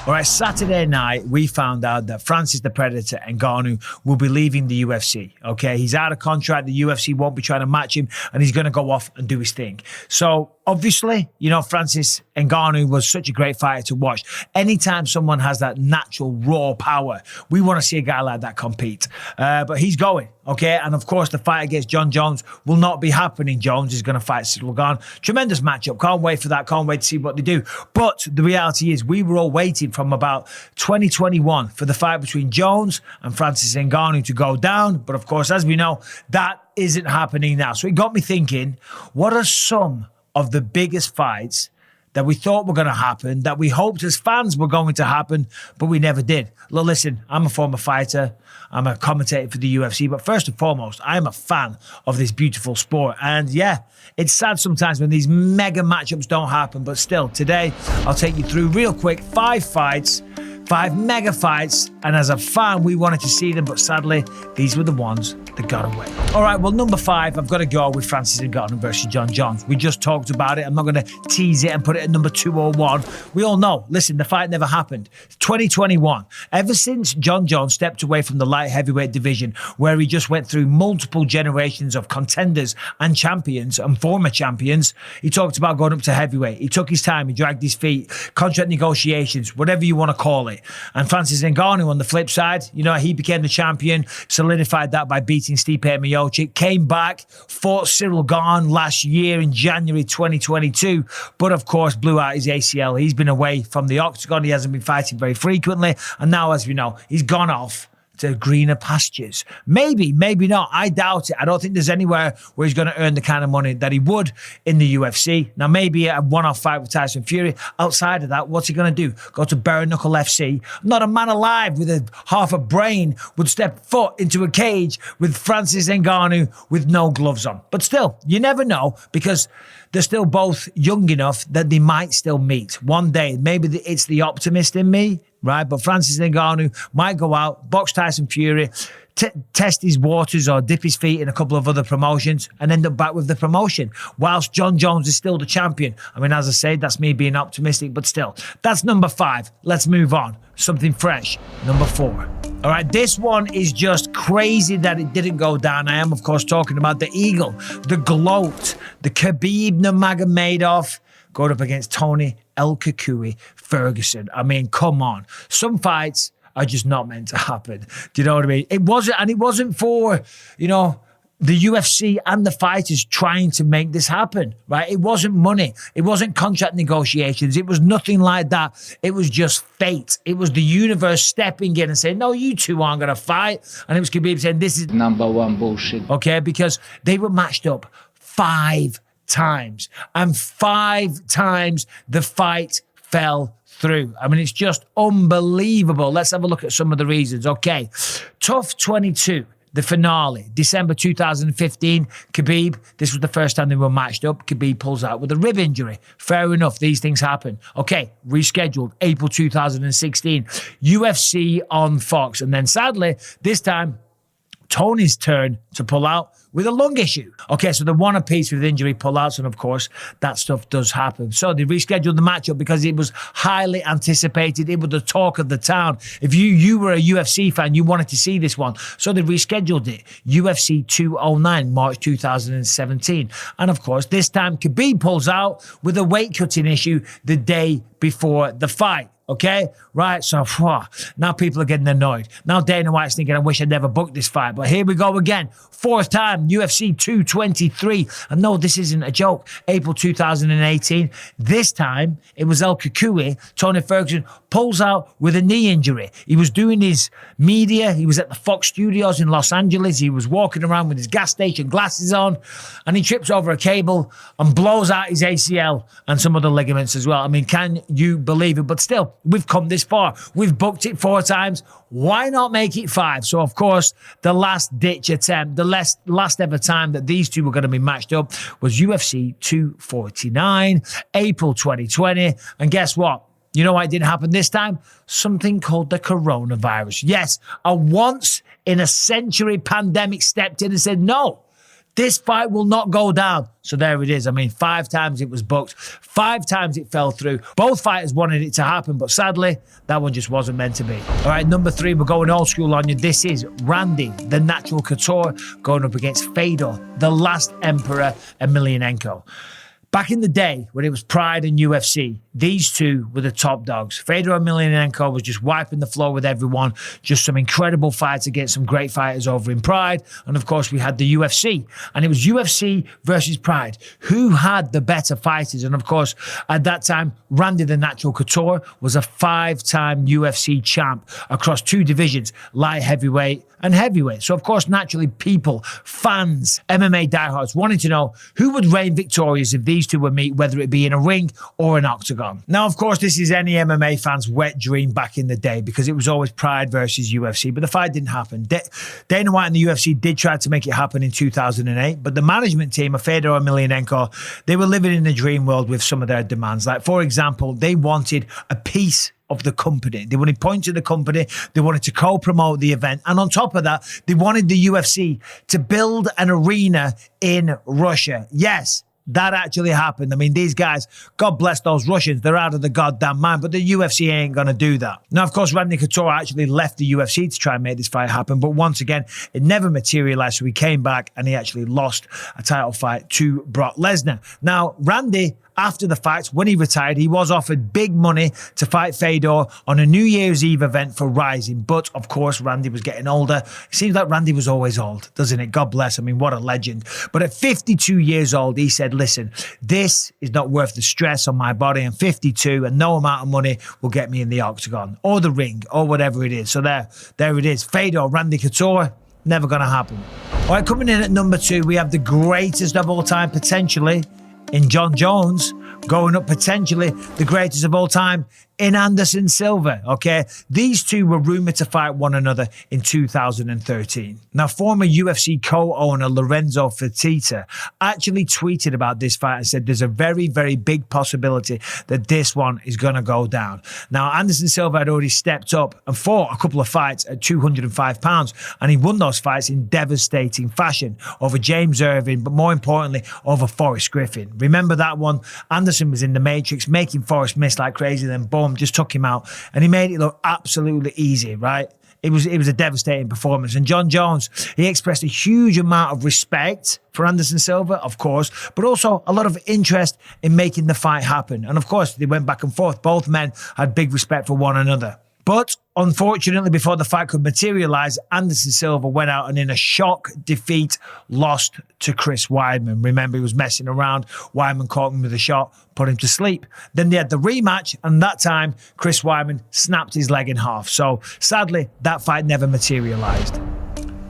All right, Saturday night, we found out that Francis the Predator Ngannou will be leaving the UFC, okay? He's out of contract. The UFC won't be trying to match him, and he's going to go off and do his thing. So, obviously, you know, Francis Ngannou was such a great fighter to watch. Anytime someone has that natural, raw power, we want to see a guy like that compete. But he's going, okay? And, of course, the fight against Jon Jones will not be happening. Jones is going to fight Silva. Tremendous matchup. Can't wait for that. Can't wait to see what they do. But the reality is we were all waiting from about 2021 for the fight between Jones and Francis Ngannou to go down. But, of course, as we know, that isn't happening now. So it got me thinking, what are some of the biggest fights that we thought were going to happen, that we hoped as fans were going to happen, but we never did? Look, listen, I'm a former fighter. I'm a commentator for the UFC. But first and foremost, I'm a fan of this beautiful sport. And yeah, it's sad sometimes when these mega matchups don't happen. But still, today, I'll take you through real quick 5 fights, 5 mega fights. And as a fan, we wanted to see them. But sadly, these were the ones that got away. All right, well, number 5, I've got to go with Francis Ngannou versus Jon Jones. We just talked about it. I'm not going to tease it and put it at number 2 or 1. We all know, listen, the fight never happened. 2021, ever since Jon Jones stepped away from the light heavyweight division, where he just went through multiple generations of contenders and champions and former champions, he talked about going up to heavyweight. He took his time. He dragged his feet. Contract negotiations, whatever you want to call it. And Francis Ngannou, on the flip side, you know, he became the champion, solidified that by beating St-Pierre, came back, fought Cyril Gane last year in January 2022, but of course blew out his ACL. He's been away from the octagon. He hasn't been fighting very frequently. And now, as we know, he's gone off to greener pastures. Maybe, maybe not. I doubt it. I don't think there's anywhere where he's going to earn the kind of money that he would in the UFC. Now, maybe a one-off fight with Tyson Fury. Outside of that, what's he going to do? Go to bare knuckle FC? Not a man alive with half a brain would step foot into a cage with Francis Ngannou with no gloves on. But still, you never know, because they're still both young enough that they might still meet one day. Maybe it's the optimist in me, right? But Francis Ngannou might go out, box Tyson Fury, test his waters or dip his feet in a couple of other promotions and end up back with the promotion, whilst Jon Jones is still the champion. I mean, as I said, that's me being optimistic, but still, that's number 5. Let's move on. Something fresh. Number 4. All right, this one is just crazy that it didn't go down. I am, of course, talking about the Eagle, the GLOAT, the Khabib Nurmagomedov going up against Tony El Cucuy Ferguson. I mean, come on. Some fights are just not meant to happen. Do you know what I mean? It wasn't for, you know, the UFC and the fighters trying to make this happen, right? It wasn't money. It wasn't contract negotiations. It was nothing like that. It was just fate. It was the universe stepping in and saying, no, you two aren't going to fight. And it was Khabib saying, this is number 1 bullshit. Okay, because they were matched up 5 times. And 5 times the fight fell through. I mean, it's just unbelievable. Let's have a look at some of the reasons. Okay, Tough 22. The finale, December 2015, Khabib, this was the first time they were matched up. Khabib pulls out with a rib injury. Fair enough, these things happen. Okay, rescheduled, April 2016, UFC on Fox. And then sadly, this time, Tony's turn to pull out with a lung issue. Okay, so the one apiece with injury pullouts, and of course, that stuff does happen. So they rescheduled the matchup because it was highly anticipated. It was the talk of the town. If you were a UFC fan, you wanted to see this one. So they rescheduled it. UFC 209, March 2017. And of course, this time, Khabib pulls out with a weight cutting issue the day before the fight. Okay, right, so now people are getting annoyed. Now Dana White's thinking, I wish I'd never booked this fight. But here we go again. 4th time, UFC 223. And no, this isn't a joke. April 2018. This time, it was El Cucuy. Tony Ferguson pulls out with a knee injury. He was doing his media. He was at the Fox Studios in Los Angeles. He was walking around with his gas station glasses on. And he trips over a cable and blows out his ACL and some other ligaments as well. I mean, can you believe it? But still, we've come this far. We've booked it 4 times. Why not make it 5? So, of course, the last-ditch attempt, the last ever time that these two were going to be matched up was UFC 249, April 2020. And guess what? You know why it didn't happen this time? Something called the coronavirus. Yes, a once-in-a-century pandemic stepped in and said, no, This fight will not go down. So there it is. I mean, 5 times it was booked. 5 times it fell through. Both fighters wanted it to happen, but sadly, that one just wasn't meant to be. All right, number 3, we're going old school on you. This is Randy, the natural Couture, going up against Fedor, the last emperor, Emelianenko. Back in the day, when it was Pride and UFC, these two were the top dogs. Fedor Emelianenko was just wiping the floor with everyone. Just some incredible fights against some great fighters over in Pride. And of course, we had the UFC. And it was UFC versus Pride. Who had the better fighters? And of course, at that time, Randy the Natural Couture was a 5-time UFC champ across 2 divisions, light heavyweight and heavyweight. So of course, naturally, people, fans, MMA diehards wanted to know who would reign victorious if these two would meet, whether it be in a ring or an octagon. Now, of course, this is any MMA fan's wet dream back in the day because it was always Pride versus UFC, but the fight didn't happen. Dana White and the UFC did try to make it happen in 2008, but the management team of Fedor Emelianenko, they were living in a dream world with some of their demands. Like, for example, they wanted a piece of the company. They wanted points in the company. They wanted to co-promote the event. And on top of that, they wanted the UFC to build an arena in Russia. Yes, that actually happened. I mean, these guys, God bless those Russians, they're out of the goddamn mind, but the UFC ain't going to do that. Now, of course, Randy Couture actually left the UFC to try and make this fight happen, but once again, it never materialized, so he came back and he actually lost a title fight to Brock Lesnar. Now, Randy, after the fight, when he retired, he was offered big money to fight Fedor on a New Year's Eve event for Rising. But, of course, Randy was getting older. It seems like Randy was always old, doesn't it? God bless. I mean, what a legend. But at 52 years old, he said, listen, this is not worth the stress on my body. I'm 52 and no amount of money will get me in the octagon or the ring or whatever it is. So there it is. Fedor, Randy Couture, never going to happen. All right, coming in at number 2, we have the greatest of all time, potentially, in Jon Jones, going up potentially the greatest of all time in Anderson Silva, okay? These two were rumored to fight one another in 2013. Now, former UFC co-owner Lorenzo Fertitta actually tweeted about this fight and said there's a very, very big possibility that this one is going to go down. Now, Anderson Silva had already stepped up and fought a couple of fights at 205 pounds, and he won those fights in devastating fashion over James Irvin, but more importantly, over Forrest Griffin. Remember that one? Anderson was in the Matrix, making Forrest miss like crazy, then boom, just took him out, and he made it look absolutely easy, right? It was a devastating performance. And Jon Jones, he expressed a huge amount of respect for Anderson Silva, of course, but also a lot of interest in making the fight happen. And of course, they went back and forth. Both men had big respect for one another. But unfortunately, before the fight could materialize, Anderson Silva went out and in a shock defeat lost to Chris Weidman. Remember, he was messing around. Weidman caught him with a shot, put him to sleep. Then they had the rematch, and that time, Chris Weidman snapped his leg in half. So sadly, that fight never materialized.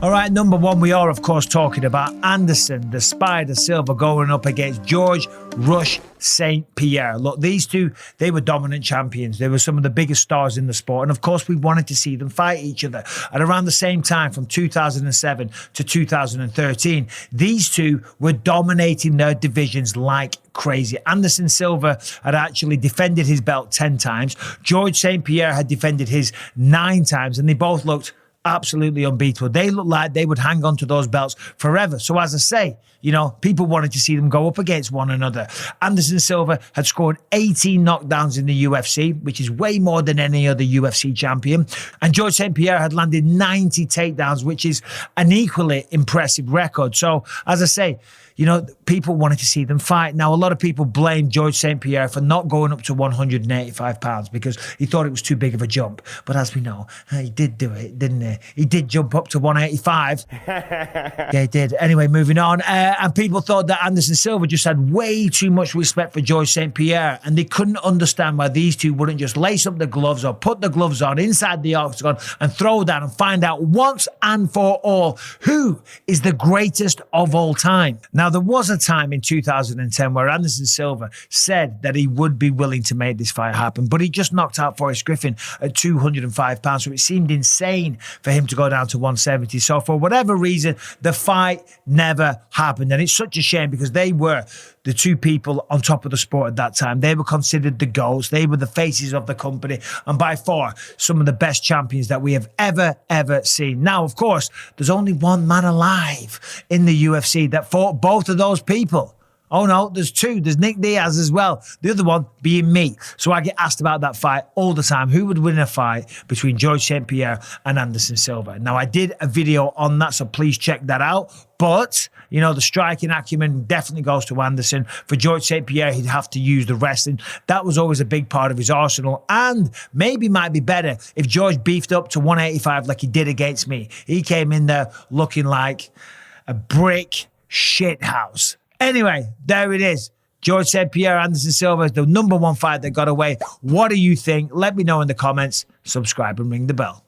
All right, number 1, we are, of course, talking about Anderson, the Spider Silva, going up against George Rush St-Pierre. Look, these two, they were dominant champions. They were some of the biggest stars in the sport. And of course, we wanted to see them fight each other. At around the same time, from 2007 to 2013, these two were dominating their divisions like crazy. Anderson Silva had actually defended his belt 10 times. George St-Pierre had defended his 9 times, and they both looked absolutely unbeatable. They looked like they would hang on to those belts forever. So as I say, you know, people wanted to see them go up against one another. Anderson Silva had scored 18 knockdowns in the UFC, which is way more than any other UFC champion. And George St-Pierre had landed 90 takedowns, which is an equally impressive record. So as I say, you know, people wanted to see them fight. Now, a lot of people blame George St-Pierre for not going up to 185 pounds because he thought it was too big of a jump. But as we know, he did do it, didn't he? He did jump up to 185. Yeah, he did. Anyway, moving on. And people thought that Anderson Silva just had way too much respect for George St-Pierre, and they couldn't understand why these two wouldn't just lace up the gloves or put the gloves on inside the octagon and throw down and find out once and for all who is the greatest of all time. Now, there was a time in 2010 where Anderson Silva said that he would be willing to make this fight happen, but he just knocked out Forrest Griffin at 205 pounds, so it seemed insane for him to go down to 170. So for whatever reason, the fight never happened. happened. And it's such a shame because they were the two people on top of the sport at that time. They were considered the GOATs. They were the faces of the company. And by far, some of the best champions that we have ever seen. Now, of course, there's only one man alive in the UFC that fought both of those people. Oh no, there's two. There's Nick Diaz as well. The other one being me. So I get asked about that fight all the time. Who would win a fight between George St-Pierre and Anderson Silva? Now, I did a video on that, so please check that out. But, you know, the striking acumen definitely goes to Anderson. For George St-Pierre, he'd have to use the wrestling. That was always a big part of his arsenal. And maybe might be better if George beefed up to 185 like he did against me. He came in there looking like a brick shithouse. Anyway, there it is. George St-Pierre, Anderson Silva is the #1 fight that got away. What do you think? Let me know in the comments. Subscribe and ring the bell.